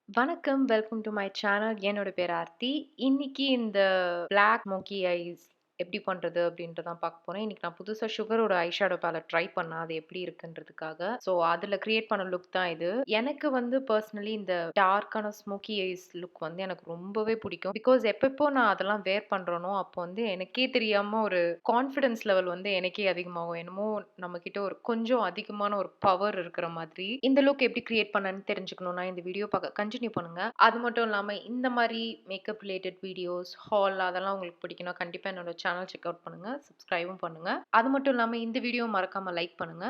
வணக்கம். Welcome do my channel. என்னோட பேர் ஆர்த்தி. இன்னைக்கு இந்த பிளாக் ஸ்மோக்கி ஐஸ் எப்படி பண்றது அப்படின்ட்டு தான் பார்க்க போறேன். இன்னைக்கு நான் புதுசா சுகரோட ஐ ஷேடோ பேலட் ட்ரை பண்ணேன். அது எப்படி இருக்குன்றதுக்காக. ஸோ அதுல கிரியேட் பண்ண லுக் தான் இது. எனக்கு வந்து பர்சனலி இந்த டார்க்கான ஸ்மோக்கி ஐஸ் லுக் வந்து எனக்கு ரொம்பவே பிடிக்கும். பிகாஸ் எப்பப்போ நான் அதெல்லாம் வேர் பண்றேனோ, அப்போ வந்து எனக்கே தெரியாம ஒரு கான்ஃபிடன்ஸ் லெவல் வந்து எனக்கே அதிகமாகும். என்னமோ நம்மகிட்ட ஒரு கொஞ்சம் அதிகமான ஒரு பவர் இருக்கிற மாதிரி. இந்த லுக் எப்படி கிரியேட் பண்ணேன்னு தெரிஞ்சுக்கணும்னா, இந்த வீடியோ பார்க்க கன்டின்யூ பண்ணுங்க. அது மட்டும் இல்லாம இந்த மாரி மேக்கப் ரிலேட்டட் வீடியோஸ், ஹால் அதெல்லாம் உங்களுக்கு பிடிக்கும்னா, கண்டிப்பா என்னோட சேனல் செக் அவுட் பண்ணுங்க. சப்ஸ்கிரைபும் பண்ணுங்க. அது மட்டும் இல்லாம இந்த வீடியோ மறக்காம லைக் பண்ணுங்க.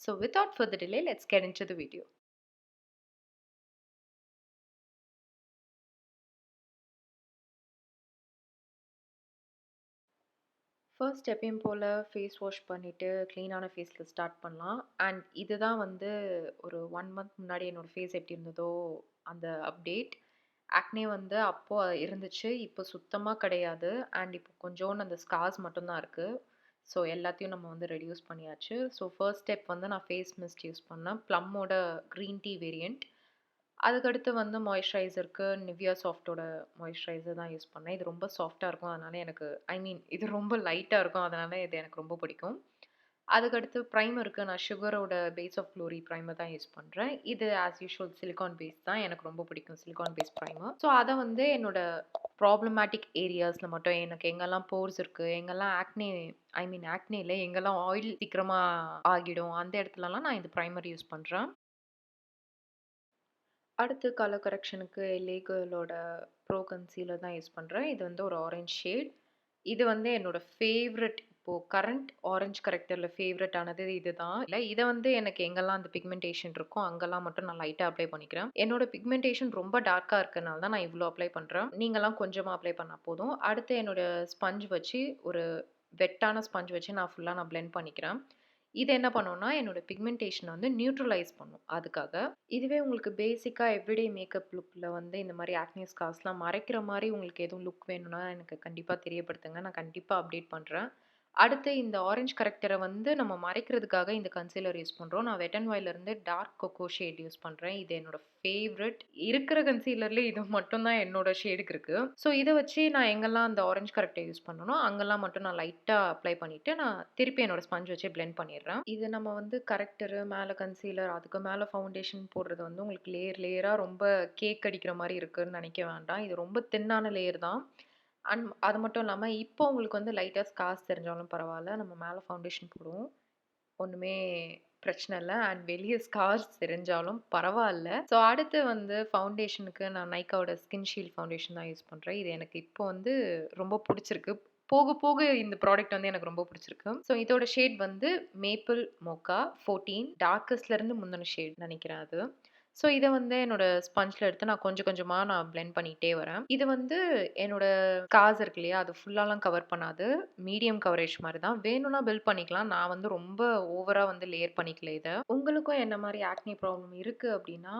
So without further delay, let's get into the video. First எப்பயும் போல ஃபேஸ் வாஷ் பண்ணிட்டு, கிளீனான ஃபேஸ்ல ஸ்டார்ட் பண்ணலாம். அண்ட் இதுதான் வந்து ஒரு 1 மந்த் முன்னாடி என்னோட ஃபேஸ் எப்படி இருந்ததோ, அந்த அப்டேட். ஆக்னே வந்து அப்போ இருந்துச்சு. இப்போ சுத்தமா கிடையாது. அண்ட் இப்போ கொஞ்சோண்டு அந்த ஸ்கார்ஸ் மட்டும் தான் இருக்கு. ஸோ எல்லாத்தையும் நம்ம வந்து ரெடியூஸ் பண்ணியாச்சு. ஸோ ஃபர்ஸ்ட் ஸ்டெப் வந்து நான் ஃபேஸ் மிஸ்ட் யூஸ் பண்ணேன். ப்ளம்மோட கிரீன் டீ வேரியன்ட். அதுக்கடுத்து வந்து மாய்ஸ்சரைசருக்கு நிவ்யா சாஃப்ட்டோட மாய்ஸ்சரைசர் தான் யூஸ் பண்ணேன். இது ரொம்ப சாஃப்ட்டா இருக்கும். அதனால எனக்கு இது ரொம்ப லைட்டா இருக்கும். அதனால இது எனக்கு ரொம்ப பிடிக்கும். அதுக்கடுத்து ப்ரைமருக்கு நான் சுகரோட பேஸ் ஆஃப் க்ளோரி ப்ரைமர் தான் யூஸ் பண்றேன். இது ஆஸ் யூசுவல் சிலிகான் பேஸ் தான். எனக்கு ரொம்ப பிடிக்கும் சிலிகான் பேஸ் ப்ரைமர். ஸோ அத வந்து என்னோட ப்ராப்ளமேட்டிக் ஏரியாஸ்ல மட்டும் எனக்கு எங்கெல்லாம் போர்ஸ் இருக்கு, எங்கெல்லாம் ஆக்னே இல்ல, எங்கெல்லாம் ஆயில் சீக்கிரமா ஆகிடும், அந்த இடத்துலலாம் நான் இந்த ப்ரைமர் யூஸ் பண்றேன். அடுத்து கலர் கரெக்ஷனுக்கு எல்ஏ கேர்ளோட ப்ரோ கன்சீலர் தான் யூஸ் பண்றேன். இது வந்து ஒரு ஆரஞ்ச் ஷேட். இது வந்து என்னோட ஃபேவரட் இப்போ கரண்ட் ஆரஞ்ச் கரெக்டர்ல ஃபேவரட் ஆனது இதுதான். இல்ல இத வந்து எனக்கு எங்கெல்லாம் அந்த பிக்மெண்டேஷன் இருக்கோ, அங்கெல்லாம் மட்டும் நான் லைட்டா அப்ளை பண்ணிக்கிறேன். என்னோட பிக்மெண்டேஷன் ரொம்ப டார்க்கா இருக்கனால தான் நான் இவ்ளோ அப்ளை பண்றேன். நீங்கலாம் கொஞ்சமா அப்ளை பண்ணா போதும். அடுத்து என்னோட ஸ்பஞ்ச் வச்சு ஒரு வெட்டான ஸ்பஞ்ச் வச்சு நான் பிளெண்ட் பண்ணிக்கிறேன். இது என்ன பண்ணும்னா, என்னோட பிக்மெண்டேஷன வந்து நியூட்ரலைஸ் பண்ணும் அதுக்காக. இதுவே உங்களுக்கு பேசிக்கா எவ்ரிடே மேக்கப் லுக்ல வந்து இந்த மாரி ஆக்னி ஸ்கார்ஸ்லாம் மறைக்கிற மாரி உங்களுக்கு எதுவும் லுக் வேணும்னா எனக்கு கண்டிப்பா தெரியப்படுத்துங்க. நான் கண்டிப்பா அப்டேட் பண்றேன். அடுத்து இந்த ஆரஞ்ச் கரெக்டர வந்து நம்ம மறைக்கிறதுக்காக இந்த கன்சீலர் யூஸ் பண்றோம். நான் வெட் அண்ட் வைல்ட்ல டார்க் கொக்கோ ஷேட் யூஸ் பண்றேன். இது என்னோட ஃபேவரைட். இருக்கிற கன்சீலர்ல இது மட்டும் தான் என்னோட ஷேடுக்கு இருக்கு. ஸோ இத வச்சு நான் எங்கெல்லாம் அந்த ஆரஞ்ச் கரெக்டர் யூஸ் பண்ணனோ, அங்கெல்லாம் மட்டும் நான் லைட்டா அப்ளை பண்ணிட்டு, நான் திருப்பி என்னோட ஸ்பஞ்ச் வச்சு பிளெண்ட் பண்ணிடுறேன். இது நம்ம வந்து கரெக்டரு, மேல கன்சீலர், அதுக்கு மேல ஃபவுண்டேஷன் போடுறது வந்து உங்களுக்கு லேயரா ரொம்ப கேக் அடிக்கிற மாரி இருக்குன்னு நெனைக்க வேண்டாம். இது ரொம்ப தின்னான லேயர் தான். அண்ட் அது மட்டும் இல்லாம, இப்போ உங்களுக்கு வந்து லைட்டா ஸ்கார்ஸ் தெரிஞ்சாலும் பரவால்ல. நம்ம மேல ஃபவுண்டேஷன் போடுவோம். ஒண்ணுமே பிரச்சனை இல்ல. அண்ட் வெளிய ஸ்கார்ஸ் தெரிஞ்சாலும் பரவால்ல. ஸோ அடுத்து வந்து ஃபவுண்டேஷனுக்கு நான் நைக்காவோட ஸ்கின் ஷீல்ட் ஃபவுண்டேஷன் தான் யூஸ் பண்றேன். இது எனக்கு இப்போ வந்து ரொம்ப புடிச்சிருக்கு. போக போக இந்த ப்ராடக்ட் வந்து எனக்கு ரொம்ப பிடிச்சிருக்கு. ஸோ இதோட ஷேட் வந்து மேப்பிள் மோக்கா 14 டார்க்கஸ்ட்ல இருந்து முந்தின ஷேட் நெனைக்கிறேன் அது. ஸோ இத வந்து என்னோட ஸ்பஞ்ச்ல எடுத்து நான் கொஞ்சம் கொஞ்சமா நான் பிளெண்ட் பண்ணிட்டே வரேன். இது வந்து என்னோட ஸ்கார்ஸ் இருக்கு இல்லையா? அது ஃபுல்லாலாம் கவர் பண்ணாது. மீடியம் கவரேஜ் மாரி தான். வேணும்னா பில்ட் பண்ணிக்கலாம். நான் வந்து ரொம்ப ஓவரா வந்து லேயர் பண்ணிக்கல இத. உங்களுக்கும் என்ன மாரி ஆக்னி ப்ராப்ளம் இருக்கு அப்டின்னா,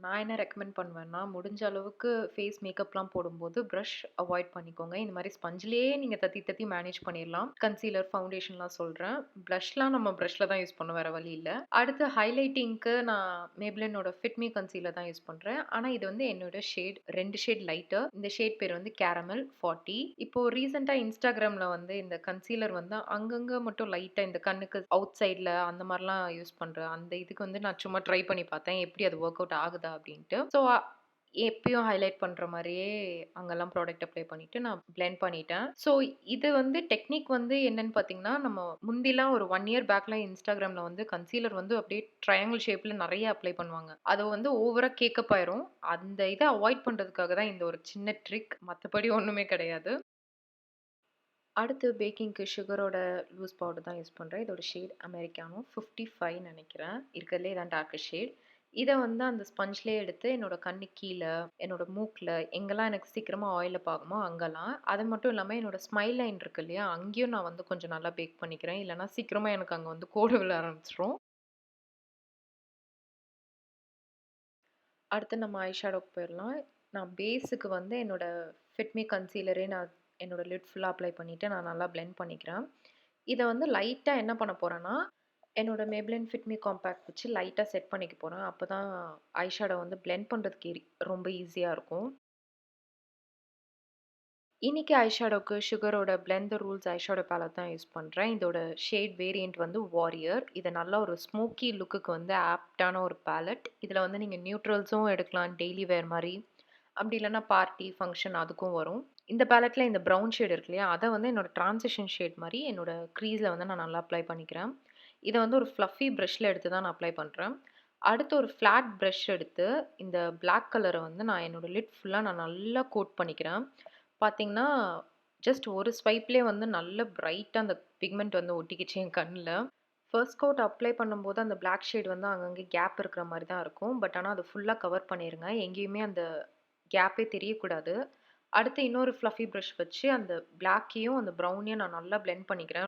நான் என்ன ரெக்கமெண்ட் பண்ணுவேன்னா, முடிஞ்ச அளவுக்கு ஃபேஸ் மேக்கப்லாம் போடும்போது பிரஷ் அவாய்ட் பண்ணிக்கோங்க. இந்த மாரி ஸ்பஞ்ச்லயே நீங்க தத்தி தத்தி மேனேஜ் பண்ணிரலாம். கன்சீலர், ஃபவுண்டேஷன்லாம் சொல்றேன். ப்ளஷ்லாம் நம்ம பிரஷ்ல தான் யூஸ் பண்ணணும். வேற வழி இல்ல. அடுத்து ஹைலைட்டிங்க்கு நான் Maybellineஓட Fit Me கன்சீலர் தான் யூஸ் பண்றேன். ஆனா இது வந்து என்னோட ஷேட் 2 ஷேட் லைட்டர். இந்த ஷேட் பேர் வந்து கேரமல் 40. இப்போ ரீசென்ட்டா Instagramல வந்து இந்த கன்சீலர் வந்து அங்கங்க மட்டும் லைட்டா இந்த கண்ணுக்கு அவுட் சைட்ல அந்த மாரிலாம் யூஸ் பண்றேன். அந்த இதுக்கு வந்து நான் சும்மா ட்ரை பண்ணி பார்த்தேன். எப்படி அது வொர்க் அவுட் ஆகுதா அப்படின்ட்டு. ஸோ எப்பயும் ஹைலைட் பண்ற மாரியே அங்கெல்லாம் ப்ராடக்ட் அப்ளை பண்ணிட்டு நான் பிளெண்ட் பண்ணிட்டேன். ஸோ இது வந்து டெக்னிக் வந்து என்னன்னு பார்த்தீங்கன்னா, நம்ம முந்திலாம் ஒரு 1 இயர் பேக்லாம் Instagramல வந்து கன்சீலர் வந்து அப்படியே ட்ரையாங்கிள் ஷேப்ல நெறைய அப்ளை பண்ணுவாங்க. அது வந்து ஓவரா கேக்கப் ஆயிரும். அந்த இத அவாய்ட் பண்றதுக்காக தான் இந்த ஒரு சின்ன ட்ரிக். மத்தபடி ஒண்ணுமே கிடையாது. அடுத்து பேக்கிங்க்கு சுகரோட லூஸ் பவுடர் தான் யூஸ் பண்றேன். இதோட ஷேட் அமெரிக்கானோ 55 நெனைக்கிறேன். இருக்கிறதுலே இதான் டார்க்கஸ்ட் ஷேட். இத வந்து அந்த ஸ்பஞ்ச்லயே எடுத்து என்னோட கண்ணு கீழ, என்னோட மூக்குல எங்கெல்லாம் எனக்கு சீக்கிரமா ஆயில் அப் ஆகுமோ அங்கலாம். அது மட்டும் இல்லாம என்னோட ஸ்மைல் லைன் இருக்கு இல்லையா? அங்கேயும் நான் வந்து கொஞ்சம் நல்லா பேக் பண்ணிக்கிறேன். இல்லன்னா சீக்கிரமா எனக்கு அங்க வந்து கோடு விழ ஆரம்பிச்சுரும். அடுத்து நம்ம ஐ ஷேடோக்கு போயிரலாம். நான் பேஸுக்கு வந்து என்னோட ஃபிட் மீ கன்சீலரே நான் என்னோட லிட் ஃபுல்லா அப்ளை பண்ணிட்டு நான் நல்லா பிளெண்ட் பண்ணிக்கிறேன். இத வந்து லைட்டா என்ன பண்ண போறேன்னா, என்னோட Maybelline Fit Me காம்பேக்ட் வச்சு லைட்டா செட் பண்ணிக்க போறேன். அப்பதான் ஐ ஷேடோ வந்து பிளெண்ட் பண்றதுக்கு ரொம்ப ஈஸியா இருக்கும். இன்னைக்கு ஐ ஷேடோக்கு சுகரோட blend the rules eye shadow palette தான் யூஸ் பண்றேன். இதோட ஷேட் வேரியன்ட் வந்து வாரியர். இது நல்ல ஒரு ஸ்மோக்கி லுக்குக்கு வந்து ஆப்ட்டான ஒரு பேலட். இதுல வந்து நீங்க நியூட்ரல்ஸும் எடுக்கலாம் டெய்லி வேர் மாரி. அப்படி இல்லன்னா பார்ட்டி, ஃபங்ஷன் அதுக்கும் வரும். இந்த பேலட்ல இந்த ப்ரவுன் ஷேட் இருக்கு இல்லையா? அத வந்து என்னோட ட்ரான்சிஷன் ஷேட் மாரி என்னோட க்ரீஸ்ல வந்து நான் நல்லா அப்ளை பண்ணிக்கிறேன். இத வந்து ஒரு ஃப்ளஃபி பிரஷ்ல எடுத்து தான் நான் அப்ளை பண்றேன். அடுத்து ஒரு ஃப்ளாட் பிரஷ் எடுத்து, இந்த பிளாக் கலர வந்து நான் என்னோட லிட் ஃபுல்லா நான் நல்லா கோட் பண்ணிக்கிறேன். பார்த்தீங்கன்னா, ஜஸ்ட் ஒரு ஸ்வைப்லயே வந்து நல்ல பிரைட்டா அந்த பிக்மெண்ட் வந்து ஒட்டிக்கிச்சு என் கண்ல. ஃபர்ஸ்ட் கோட் அப்ளை பண்ணும்போது அந்த பிளாக் ஷேட் வந்து அங்கங்க கேப் இருக்கிற மாரி தான் இருக்கும். பட் ஆனா அத ஃபுல்லா கவர் பண்ணிருங்க. எங்கேயுமே அந்த கேப்பே தெரியக்கூடாது. அடுத்து இன்னொரு ஃப்ளஃபி பிரஷ் வச்சு அந்த பிளாக்கையும், அந்த ப்ரவுனையும் நான் நல்லா பிளெண்ட் பண்ணிக்கிறேன்.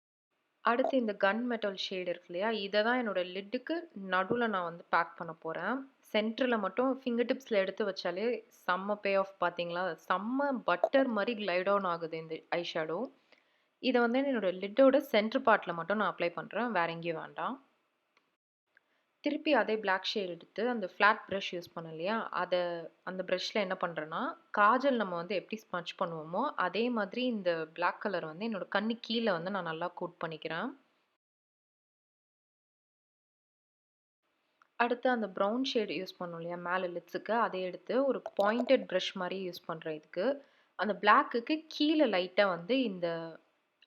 அடுத்து இந்த கன் மெட்டல் ஷேட் இருக்கு இல்லையா? இத தான் என்னோட லிட்டுக்கு நடுவுல நான் வந்து பேக் பண்ண போறேன். சென்டர்ல மட்டும் ஃபிங்கர் டிப்ஸ்ல எடுத்து வச்சாலே செம்ம பே ஆஃப் பார்த்தீங்களா? செம்ம பட்டர் மாரி கிளைட் ஆன் ஆகுது இந்த ஐ ஷேடோ. இத வந்து என்னோட லிட்டோட சென்டர் பார்ட்ல மட்டும் நான் அப்ளை பண்றேன். வேற எங்கேயும் வேண்டாம். திருப்பி அதே பிளாக் ஷேட் எடுத்து அந்த ஃப்ளாட் பிரஷ் யூஸ் பண்ணேன் இல்லையா? அந்த பிரஷ்ல என்ன பண்றேன்னா, காஜல் நம்ம வந்து எப்படி ஸ்மட்ச் பண்ணுவோமோ, அதே மாதிரி இந்த பிளாக் கலர் வந்து என்னோட கண்ணு கீழ வந்து நான் நல்லா கோட் பண்ணிக்கிறேன். அடுத்து அந்த ப்ரவுன் ஷேட் யூஸ் பண்ணோம் இல்லையா? மேல லிப்ஸுக்கு, அத எடுத்து ஒரு பாயிண்டட் பிரஷ் மாரி யூஸ் பண்றேன் இதுக்கு. அந்த பிளாக்குக்கு கீழ லைட்டா வந்து இந்த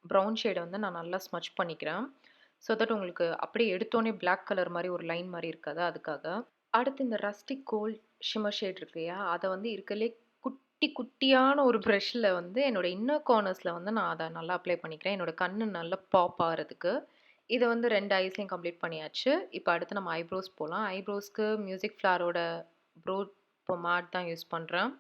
ப்ரவுன் ஷேட வந்து நான் நல்லா ஸ்மட்ச் பண்ணிக்கிறேன். ஸோ தட் உங்களுக்கு அப்படியே எடுத்தோனே பிளாக் கலர் மாரி ஒரு லைன் மாரி இருக்காது, அதுக்காக. அடுத்து இந்த ரஸ்டிக் கோல்ட் ஷிம்மர் ஷேட் இருக்கு இல்லையா? அத வந்து இருக்கறதுலயே குட்டி குட்டியான ஒரு பிரஷ்ல வந்து என்னோட இன்னர் கார்னர்ஸ்ல வந்து நான் அத நல்லா அப்ளை பண்ணிக்கிறேன். என்னோட கண்ணு நல்லா பாப் ஆகுறதுக்கு. இத வந்து 2 ஐஸ்லயும் கம்ப்ளீட் பண்ணியாச்சு. இப்ப அடுத்து நம்ம ஐப்ரோஸ் போலாம். ஐப்ரோஸ்க்கு மியூசிக் ஃப்ளாரோட ப்ரோ பொமாட் தான் யூஸ் பண்றேன்.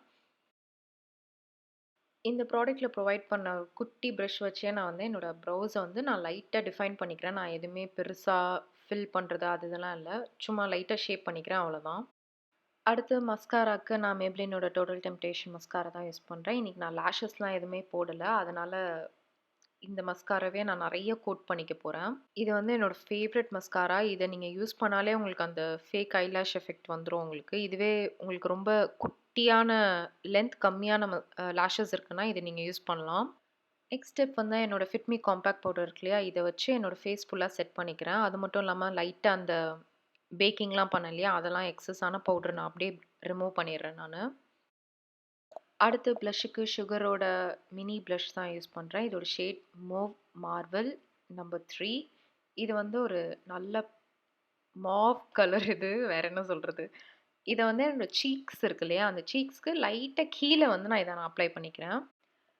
இந்த ப்ராடக்ட்ல ப்ரொவைட் பண்ண குட்டி பிரஷ் வச்சே நான் வந்து என்னோட ப்ரோவ்ஸ வந்து நான் லைட்டா டிஃபைன் பண்ணிக்கிறேன். நான் எதுவுமே பெருசா ஃபில் பண்றது அது இதெல்லாம் இல்ல. சும்மா லைட்டா ஷேப் பண்ணிக்கிறேன் அவ்வளோதான். அடுத்து மஸ்காராக்கு நான் Maybellineஓட டோட்டல் டெம்ப்டேஷன் மஸ்காரா தான் யூஸ் பண்றேன். இன்னைக்கு நான் லேஷஸ்லாம் எதுவுமே போடல. அதனால இந்த மஸ்காராவே நான் நெறைய கோட் பண்ணிக்க போறேன். இது வந்து என்னோட ஃபேவரைட் மஸ்காரா. இத நீங்க யூஸ் பண்ணாலே உங்களுக்கு அந்த ஃபேக் ஐலாஷ் எஃபெக்ட் வந்துரும் உங்களுக்கு. இதுவே உங்களுக்கு ரொம்ப குட்டியான லென்த் கம்மியான லேஷஸ் இருக்குன்னா, இத நீங்க யூஸ் பண்ணலாம். நெக்ஸ்ட் ஸ்டெப் வந்து என்னோட ஃபிட் மீ காம்பேக்ட் பவுடர் இருக்கு இல்லையா? இத வச்சு என்னோட ஃபேஸ் ஃபுல்லா செட் பண்ணிக்கிறேன். அது மட்டும் இல்லாம லைட்டா அந்த பேக்கிங்லாம் பண்ணேன் இல்லையா? அதெல்லாம் எக்ஸஸான பவுடர் நான் அப்படியே ரிமூவ் பண்ணிடுறேன் நானு. அடுத்து ப்ளஷ்ஷுக்கு சுகரோட மினி ப்ளஷ் தான் யூஸ் பண்றேன். இதோட ஷேட் மோவ் மார்வெல் நம்பர் 3. இது வந்து ஒரு நல்ல மாவ் கலர் இது. வேற என்ன சொல்றது? இத வந்து என்னோட சீக்ஸ் இருக்கு இல்லையா? அந்த சீக்ஸ்க்கு லைட்டா கீழ வந்து நான் அப்ளை பண்ணிக்கிறேன்.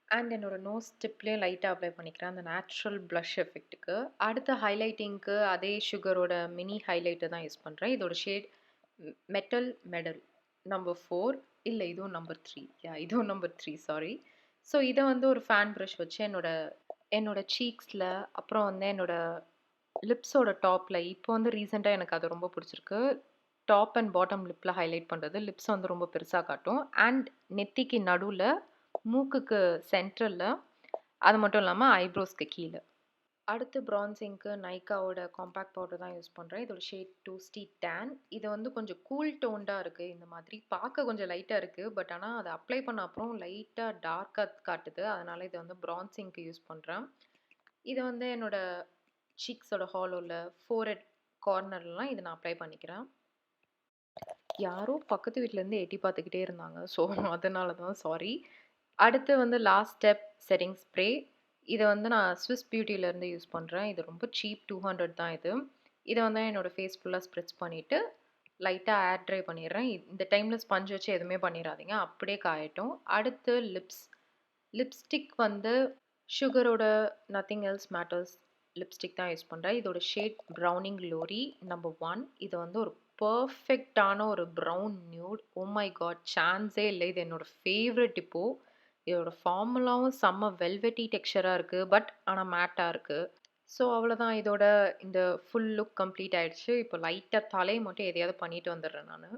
அண்ட் என்னோட நோஸ் டிப்லயும் லைட்டா அப்ளை பண்ணிக்கிறேன். அந்த நேச்சுரல் ப்ளஷ் எஃபெக்ட்டுக்கு. அடுத்து ஹைலைட்டிங்க்கு அதே சுகரோட மினி ஹைலைட்டர் தான் யூஸ் பண்றேன். இதோட ஷேட் மெட்டல் மெடல் நம்பர் 4. இல்ல இதுவும் நம்பர் 3. இதுவும் நம்பர் 3 சாரி. ஸோ இத வந்து ஒரு ஃபேன் பிரஷ் வச்சு என்னோட என்னோட சீக்ஸ்ல, அப்புறம் வந்து என்னோட லிப்ஸோட டாப்ல இப்போ வந்து ரீசென்ட்டா எனக்கு அது ரொம்ப புடிச்சிருக்கு. டாப் அண்ட் பாட்டம் லிப்ல ஹைலைட் பண்றது. லிப்ஸ வந்து ரொம்ப பெருசா காட்டும். அண்ட் நெத்திக்கு நடுவுல, மூக்குக்கு சென்டர்ல, அது மட்டும் இல்லாம ஐப்ரோஸ்க்கு கீழ. அடுத்து பிரான்சிங்க்கு நைக்காவோட காம்பேக்ட் பவுடர் தான் யூஸ் பண்றேன். இதோட ஷேட் டோஸ்டி டேன். இது வந்து கொஞ்சம் கூல் டோன்டா இருக்கு இந்த மாதிரி. பார்க்க கொஞ்சம் லைட்டா இருக்கு. பட் ஆனா அத அப்ளை பண்ண அப்புறம் லைட்டா டார்க்கா காட்டுது. அதனால இத வந்து பிரான்சிங்க்கு யூஸ் பண்றேன். இத வந்து என்னோட சீக்ஸோட ஹாலோல, ஃபோர்ஹெட் கார்னர்லலாம் இத நான் அப்ளை பண்ணிக்கிறேன். யாரோ பக்கத்து வீட்ல இருந்து எட்டி பார்த்துக்கிட்டே இருந்தாங்க. ஸோ அதனால தான் சாரி. அடுத்து வந்து லாஸ்ட் ஸ்டெப் செட்டிங் ஸ்ப்ரே. இத வந்து நான் ஸ்விஸ் பியூட்டில இருந்து யூஸ் பண்றேன். இது ரொம்ப சீப் 200 தான் இது. இத வந்து என்னோட ஃபேஸ் ஃபுல்லா ஸ்ப்ரெட்ஸ் பண்ணிட்டு, லைட்டா ஏர் ட்ரை பண்ணிடுறேன். இந்த டைம்ல ஸ்பஞ்ச் வச்சு எதுவுமே பண்ணிறாதீங்க. அப்படியே காயட்டும். அடுத்து லிப்ஸ். லிப்ஸ்டிக் வந்து சுகரோட நத்திங் எல்ஸ் மேட்டர்ஸ் லிப்ஸ்டிக் தான் யூஸ் பண்றேன். இதோட ஷேட் ப்ரௌனிங் லோரி நம்பர் 1. இது வந்து ஒரு பெர்ஃபெக்ட்டான ஒரு brown nude. Oh my god! சான்ஸே இல்ல. இது என்னோட ஃபேவரைட் இப்போ. இதோட ஃபார்முலாவும் செம்ம வெல்வெட்டி டெக்ஸ்சரா இருக்கு. பட் ஆனா மேட்டா இருக்கு. ஸோ அவ்வளோதான். இதோட இந்த ஃபுல் லுக் கம்ப்ளீட் ஆயிடுச்சு. இப்போ லைட்டா தலைய மட்டும் எதையாவது பண்ணிட்டு வந்துடுறேன் நானு.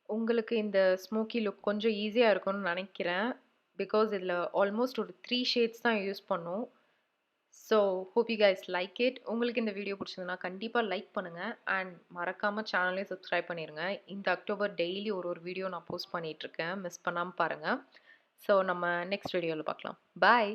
உங்களுக்கு இந்த ஸ்மோக்கி லுக் கொஞ்சம் ஈஸியா இருக்கும்னு நெனைக்கிறேன். பிகாஸ் இதுல ஆல்மோஸ்ட் ஒரு 3 ஷேட்ஸ் தான் யூஸ் பண்ணோம். So hope you guys like it. உங்களுக்கு இந்த வீடியோ பிடிச்சதுன்னா கண்டிப்பா லைக் பண்ணுங்க. அண்ட் மறக்காம சேனலையும் சப்ஸ்கிரைப் பண்ணிருங்க. இந்த அக்டோபர் டெய்லி ஒரு வீடியோ நான் போஸ்ட் பண்ணிட்டுருக்கேன். மிஸ் பண்ணாம பாருங்க. ஸோ நம்ம நெக்ஸ்ட் வீடியோல பார்க்கலாம். பாய்.